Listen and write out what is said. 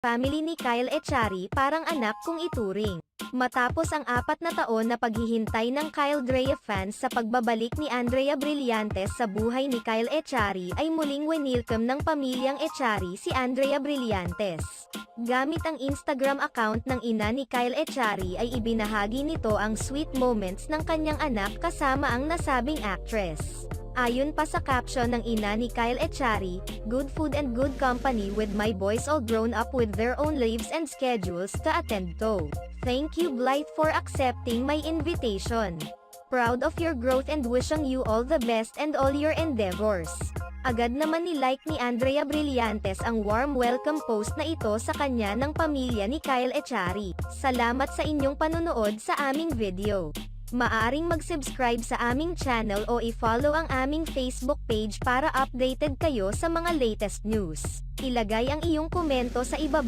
Family ni Kyle Echari parang anak kung ituring. Matapos ang 4 na taon na paghihintay ng Kyle Drea fans sa pagbabalik ni Andrea Brillantes sa buhay ni Kyle Echari ay muling winelcome ng pamilyang Echari si Andrea Brillantes. Gamit ang Instagram account ng ina ni Kyle Echari ay ibinahagi nito ang sweet moments ng kanyang anak kasama ang nasabing actress. Ayon pa sa caption ng ina ni Kyle Echari, "Good food and good company with my boys all grown up with their own lives and schedules to attend to. Thank you Blythe for accepting my invitation. Proud of your growth and wishing you all the best and all your endeavors." Agad naman ni-like ni Andrea Brillantes ang warm welcome post na ito sa kanya ng pamilya ni Kyle Echari. "Salamat sa inyong panunood sa aming video. Maaaring mag-subscribe sa aming channel o i-follow ang aming Facebook page para updated kayo sa mga latest news. Ilagay ang iyong komento sa ibaba.